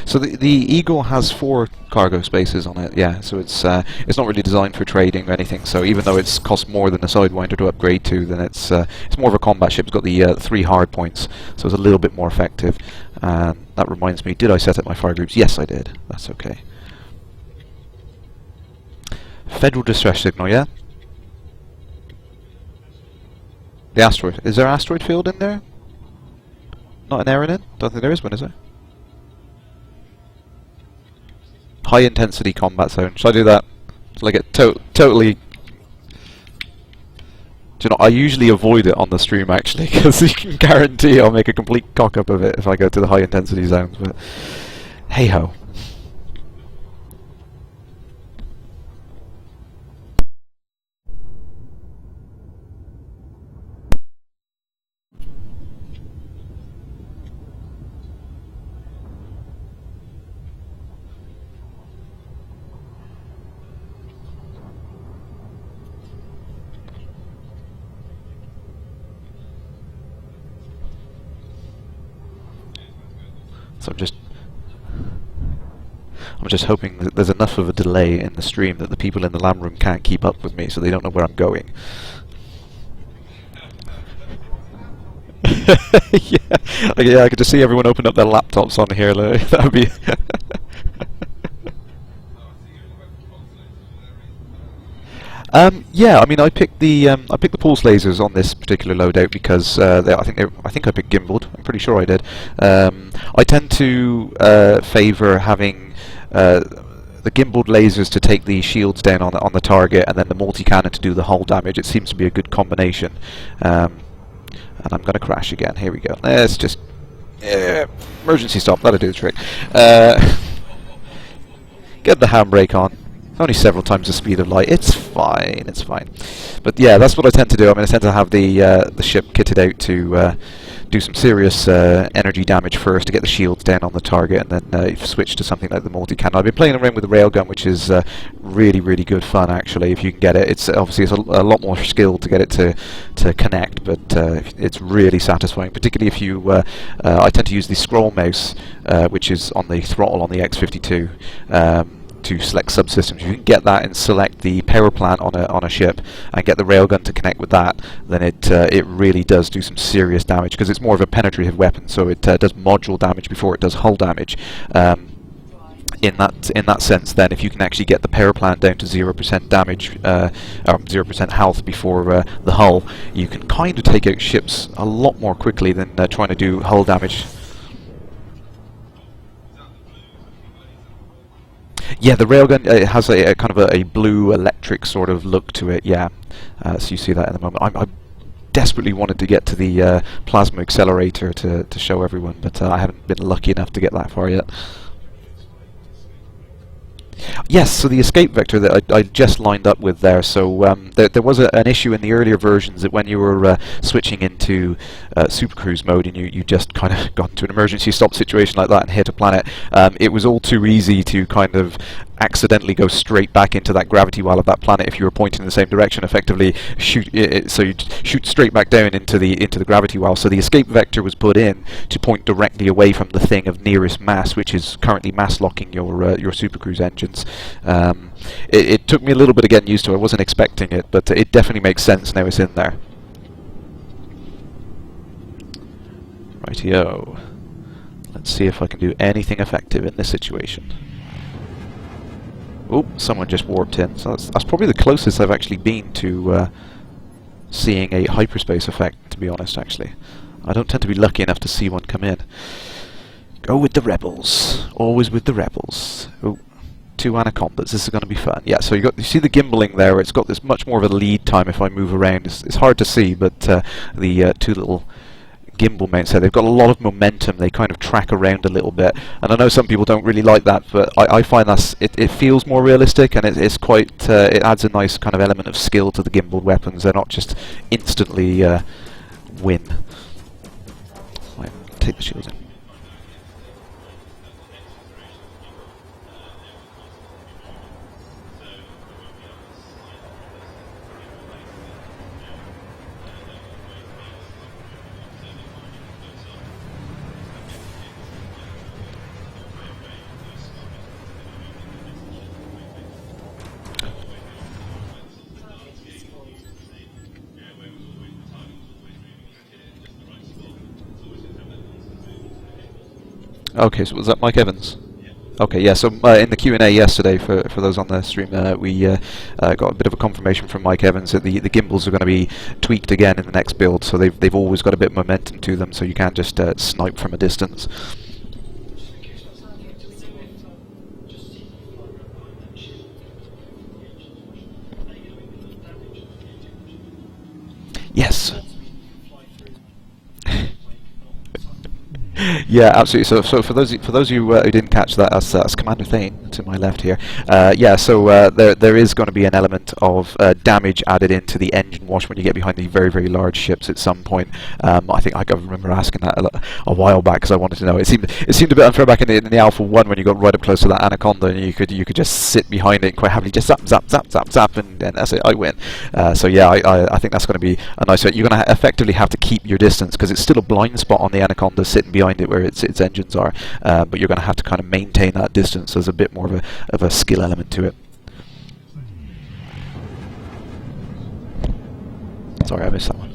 So the Eagle has 4 cargo spaces on it, yeah. So it's not really designed for trading or anything. So even though it's cost more than a Sidewinder to upgrade to, then it's more of a combat ship. It's got the 3 hard points, so it's a little bit more effective. And that reminds me, did I set up my fire groups? Yes, I did. That's okay. Federal distress signal, yeah. The asteroid. Is there an asteroid field in there? Not an Aeronin? Don't think there is one, is there? High intensity combat zone. Should I do that? Shall I get totally... Do you know, I usually avoid it on the stream actually, because you can guarantee I'll make a complete cock up of it if I go to the high intensity zones, but hey ho. So I'm just hoping that there's enough of a delay in the stream that the people in the LAN room can't keep up with me, so they don't know where I'm going. Yeah, I could just see everyone open up their laptops on here. That would be. Yeah, I mean, I picked the pulse lasers on this particular loadout because I think I picked gimbaled. I'm pretty sure I did. I tend to favour having the gimbaled lasers to take the shields down on the target, and then the multi-cannon to do the hull damage. It seems to be a good combination. And I'm going to crash again. Here we go. Let's just emergency stop. That'll do the trick. Get the handbrake on. Only several times the speed of light. It's fine. It's fine. But yeah, that's what I tend to do. I mean, I tend to have the ship kitted out to do some serious energy damage first to get the shields down on the target, and then switch to something like the multi-cannon. I've been playing around with the railgun, which is really, really good fun actually. If you can get it, it's obviously a lot more skill to get it to connect, but it's really satisfying. Particularly if you, I tend to use the scroll mouse, which is on the throttle on the X52. To select subsystems. If you can get that and select the power plant on a ship and get the railgun to connect with that, then it really does do some serious damage, because it's more of a penetrative weapon, so it does module damage before it does hull damage. In that sense, then, if you can actually get the power plant down to 0% damage, 0% health before the hull, you can kind of take out ships a lot more quickly than trying to do hull damage. Yeah, the railgun, it has a kind of a blue electric sort of look to it. Yeah, so you see that in the moment. I desperately wanted to get to the plasma accelerator to show everyone, but I haven't been lucky enough to get that far yet. Yes, so the escape vector that I just lined up with there, so there was an issue in the earlier versions that when you were switching into Super Cruise mode and you just kind of got into an emergency stop situation like that and hit a planet, it was all too easy to kind of accidentally go straight back into that gravity well of that planet if you were pointing in the same direction, effectively shoot it, so you'd shoot straight back down into the gravity well. So the escape vector was put in to point directly away from the thing of nearest mass, which is currently mass locking your Super Cruise engines. It took me a little bit of getting used to it. I wasn't expecting it, but it definitely makes sense now it's in there. Rightio. Let's see if I can do anything effective in this situation. Oh, someone just warped in. So that's probably the closest I've actually been to seeing a hyperspace effect, to be honest, actually. I don't tend to be lucky enough to see one come in. Go with the rebels. Always with the rebels. Oh, 2 anacondas. This is going to be fun. Yeah, so you see the gimbaling there. It's got this much more of a lead time if I move around. It's hard to see, but the 2 little gimbal mounts there, they've got a lot of momentum. They kind of track around a little bit, and I know some people don't really like that, but I find it feels more realistic, and it's quite it adds a nice kind of element of skill to the gimbal weapons. They're not just instantly win. Right, take the shields in. Okay, so was that Mike Evans? Okay, yeah, so in the Q&A yesterday, for those on the stream, we got a bit of a confirmation from Mike Evans that the gimbals are going to be tweaked again in the next build, so they've always got a bit of momentum to them, so you can't just snipe from a distance. Yes. Yeah, absolutely. So for those of you who didn't catch that, that's Commander Thane to my left here. Yeah, so there is going to be an element of damage added into the engine wash when you get behind the very, very large ships at some point. I think I remember asking that a while back because I wanted to know. It seemed a bit unfair back in the Alpha 1 when you got right up close to that Anaconda and you could just sit behind it quite happily, just zap zap zap zap zap, and that's it. I win. So yeah, I think that's going to be a nice. You're going to effectively have to keep your distance because it's still a blind spot on the Anaconda sitting behind it where its engines are, but you're going to have to kind of maintain that distance. There's a bit more of a skill element to it. Sorry, I missed that one.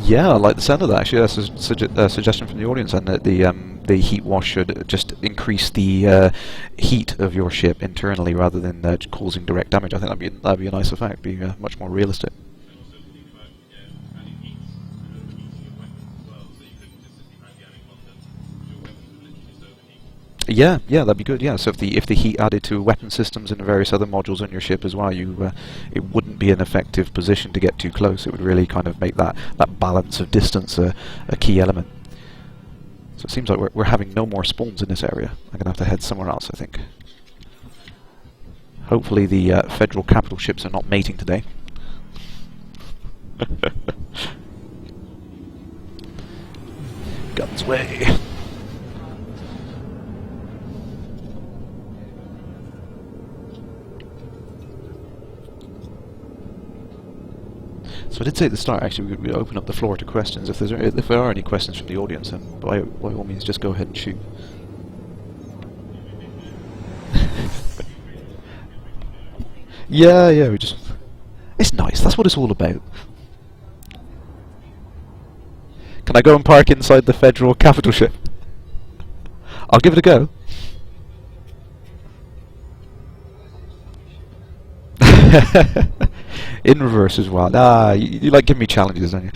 Yeah, I like the sound of that. Actually, that's a suggestion from the audience, and that the heat wash should just increase the heat of your ship internally rather than causing direct damage. I think that'd be a nice effect. Be much more realistic. Yeah, that'd be good. Yeah, so if the heat added to weapon systems and various other modules on your ship as well, it wouldn't be an effective position to get too close. It would really kind of make that balance of distance a key element. So it seems like we're having no more spawns in this area. I'm gonna have to head somewhere else, I think. Hopefully the federal capital ships are not mating today. Guns way. So I did say at the start, actually, we open up the floor to questions. If there are any questions from the audience, then by all means, just go ahead and shoot. Yeah, we just... It's nice, that's what it's all about. Can I go and park inside the federal capital ship? I'll give it a go. In reverse as well. You like giving me challenges, don't you?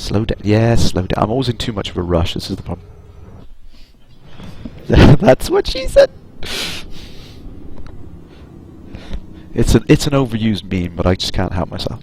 Slow down. Yeah, slow down. I'm always in too much of a rush. This is the problem. That's what she said. It's an overused meme, but I just can't help myself.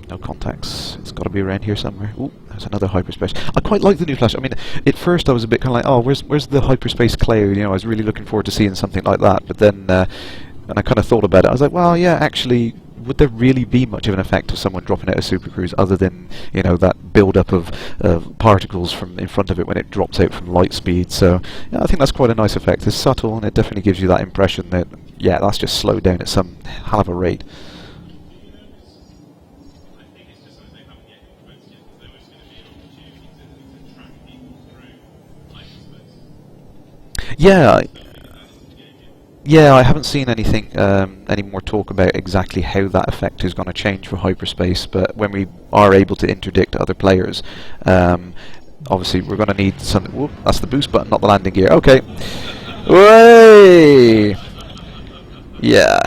No contacts. It's got to be around here somewhere. Ooh, there's another hyperspace. I quite like the new flash. I mean, at first I was a bit kind of like, oh, where's the hyperspace cloud? You know, I was really looking forward to seeing something like that. But then, when I kind of thought about it, I was like, well, yeah, actually, would there really be much of an effect of someone dropping out of supercruise other than, you know, that build-up of particles from in front of it when it drops out from light speed? So, yeah, I think that's quite a nice effect. It's subtle, and it definitely gives you that impression that, yeah, that's just slowed down at some hell of a rate. Yeah, I haven't seen anything, any more talk about exactly how that effect is going to change for hyperspace. But when we are able to interdict other players, obviously we're going to need something. Whoop, that's the boost button, not the landing gear. Okay. Way. Yeah.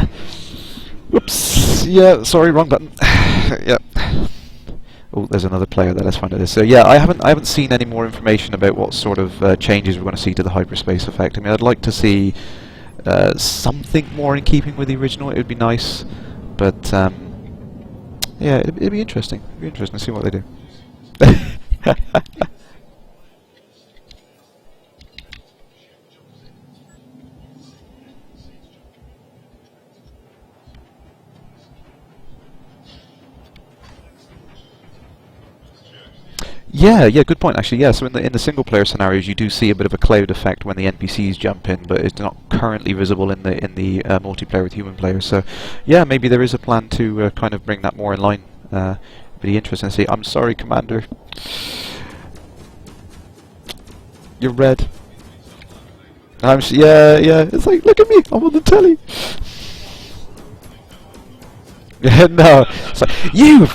Whoops. Yeah. Sorry, wrong button. Yeah. Oh, there's another player there. Let's find out this. So yeah, I haven't seen any more information about what sort of changes we're going to see to the hyperspace effect. I mean, I'd like to see something more in keeping with the original. It would be nice, but yeah, it'd be interesting. It'd be interesting to see what they do. Yeah, good point actually. Yeah, so in the single player scenarios, you do see a bit of a cloud effect when the NPCs jump in, but it's not currently visible in the multiplayer with human players. So, yeah, maybe there is a plan to kind of bring that more in line. Be interesting to see. I'm sorry, Commander. You're red. Yeah. It's like, look at me. I'm on the telly. Yeah, no. It's like, you.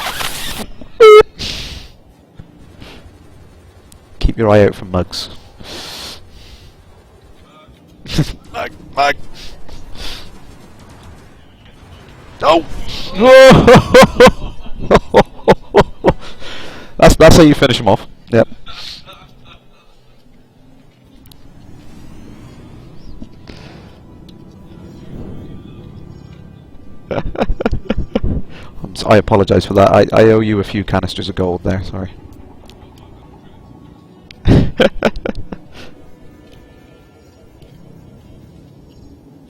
Keep your eye out for mugs. Mug. Oh! That's how you finish him off. Yep. I apologise for that. I owe you a few canisters of gold there. Sorry.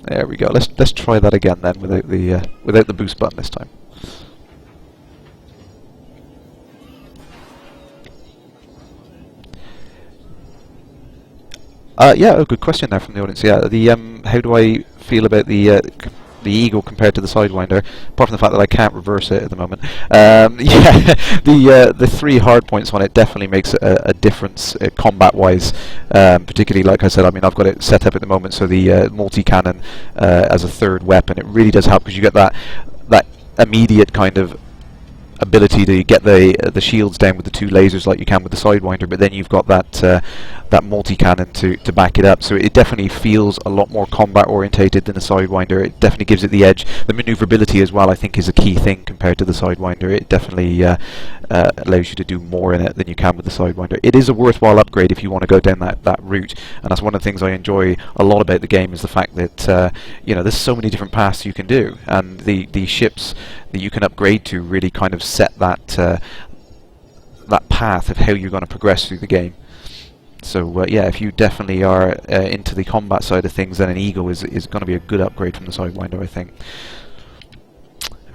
There we go. Let's try that again then without the boost button this time. Yeah, good question there from the audience. Yeah, how do I feel about the Eagle compared to the Sidewinder? Apart from the fact that I can't reverse it at the moment. Yeah, the 3 hard points on it definitely makes a difference combat-wise. Particularly, like I said, I mean, I've got it set up at the moment, so the multi-cannon as a third weapon, it really does help because you get that immediate kind of ability to get the shields down with the 2 lasers like you can with the Sidewinder, but then you've got that multi-cannon to back it up, so it definitely feels a lot more combat orientated than the Sidewinder. It definitely gives it the edge. The maneuverability as well, I think, is a key thing compared to the Sidewinder. It definitely allows you to do more in it than you can with the Sidewinder. It is a worthwhile upgrade if you want to go down that route, and that's one of the things I enjoy a lot about the game, is the fact that you know, there's so many different paths you can do, and the ships that you can upgrade to really kind of set that path of how you're going to progress through the game. So yeah, if you definitely are into the combat side of things, then an Eagle is going to be a good upgrade from the Sidewinder, I think.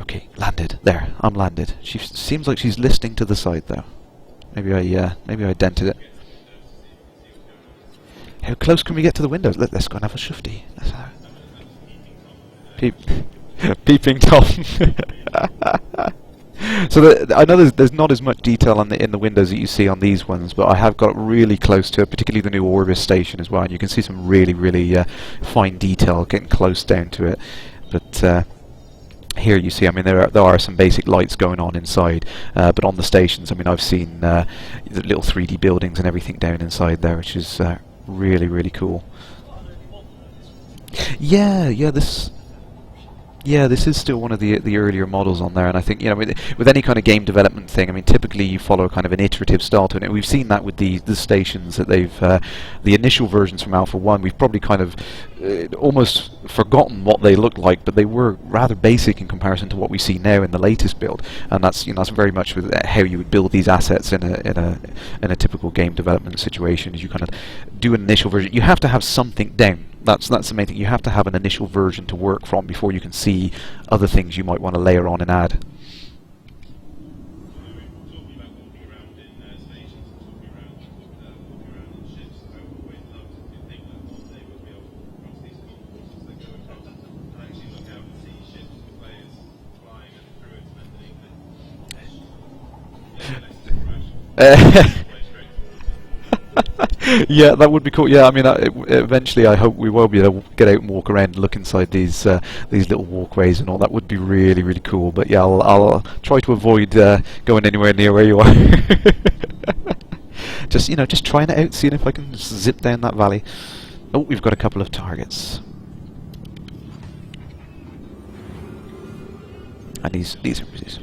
Okay, landed. There, I'm landed. She seems like she's listening to the side though. Maybe I dented it. How close can we get to the windows? Let's go and have a shufty. Peeping Tom. So I know there's not as much detail in the windows that you see on these ones, but I have got really close to it, particularly the new Orbis station as well, and you can see some really fine detail getting close down to it. But here you see, I mean, there are some basic lights going on inside, but on the stations, I mean, I've seen the little 3D buildings and everything down inside there, which is really cool. Yeah, this. Yeah, this is still one of the earlier models on there, and I think, with any kind of game development thing, I mean, typically you follow kind of an iterative style to it. And we've seen that with the stations that the initial versions from Alpha 1, we've probably kind of almost forgotten what they looked like, but they were rather basic in comparison to what we see now in the latest build, and that's very much with how you would build these assets in a typical game development situation. Is you kind of do an initial version. You have to have something down. That's the main thing. You have to have an initial version to work from before you can see other things you might want to layer on and add. Yeah, that would be cool. Yeah, I mean, eventually I hope we will be able to get out and walk around and look inside these little walkways and all. That would be really, really cool. But yeah, I'll try to avoid going anywhere near where you are. Just trying it out, seeing if I can zip down that valley. Oh, we've got a couple of targets. And these are these.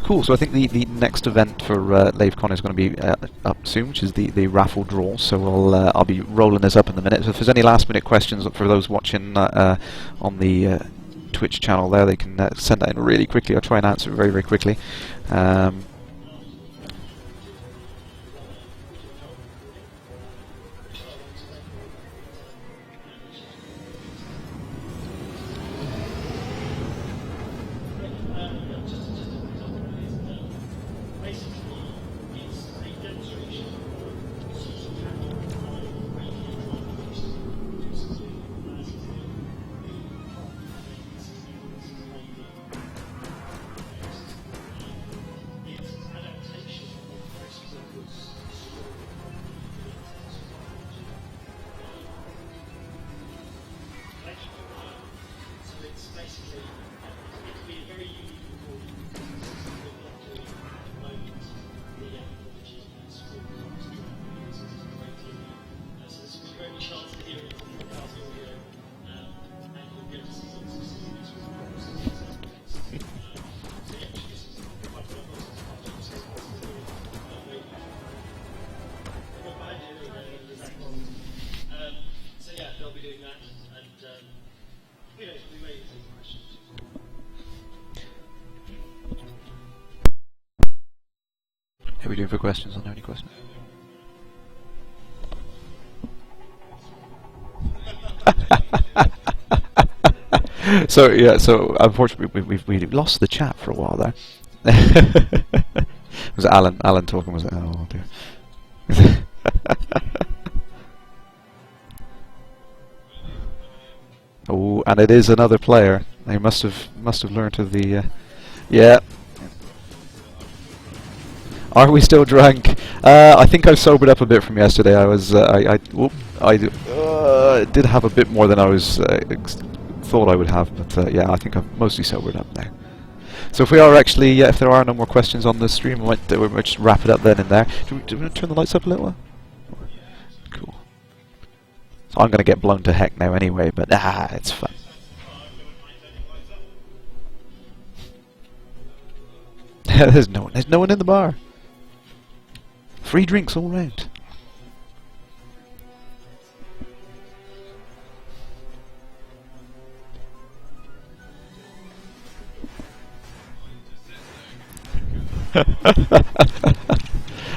Cool, so I think the next event for LaveCon is going to be up soon, which is the raffle draw, so I'll be rolling this up in a minute. So if there's any last minute questions for those watching on the Twitch channel there, they can send that in really quickly. I'll try and answer it very, very quickly. How are we doing for questions? Are there any questions? So yeah, so unfortunately we lost the chat for a while there. Was it Alan talking? Was it? Oh dear. Oh, and it is another player. They must have learnt of the. Yeah. Are we still drunk? I think I've sobered up a bit from yesterday. I was I did have a bit more than I was thought I would have, but yeah, I think I've mostly sobered up now. So if we are actually, if there are no more questions on the stream, we might just wrap it up then and there. Do we want to turn the lights up a little? Cool. So I'm going to get blown to heck now anyway, but it's fun. There's no one in the bar. Free drinks all round.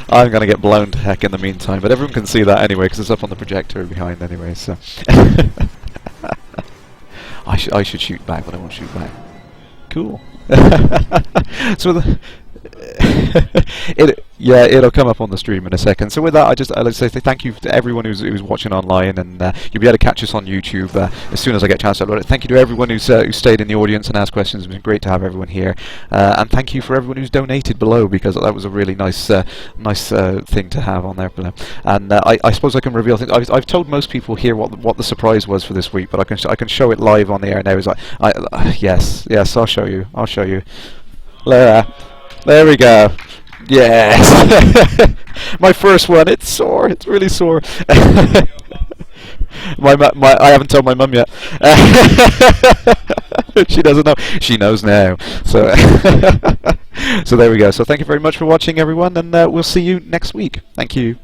I'm going to get blown to heck in the meantime, but everyone can see that anyway because it's up on the projector behind anyway, so... I should shoot back, but I won't shoot back. Cool. So Yeah, it'll come up on the stream in a second. So with that, I'd like to say thank you to everyone who's watching online, and you'll be able to catch us on YouTube as soon as I get a chance to upload it. Thank you to everyone who stayed in the audience and asked questions. It's been great to have everyone here, and thank you for everyone who's donated below, because that was a really nice thing to have on there below. And I suppose I can reveal things. I've told most people here what the surprise was for this week, but I can show it live on the air now. Is yes, I'll show you. There we go. Yes, my first one. It's sore. It's really sore. I haven't told my mum yet. She doesn't know. She knows now. So, so there we go. So thank you very much for watching, everyone, and we'll see you next week. Thank you.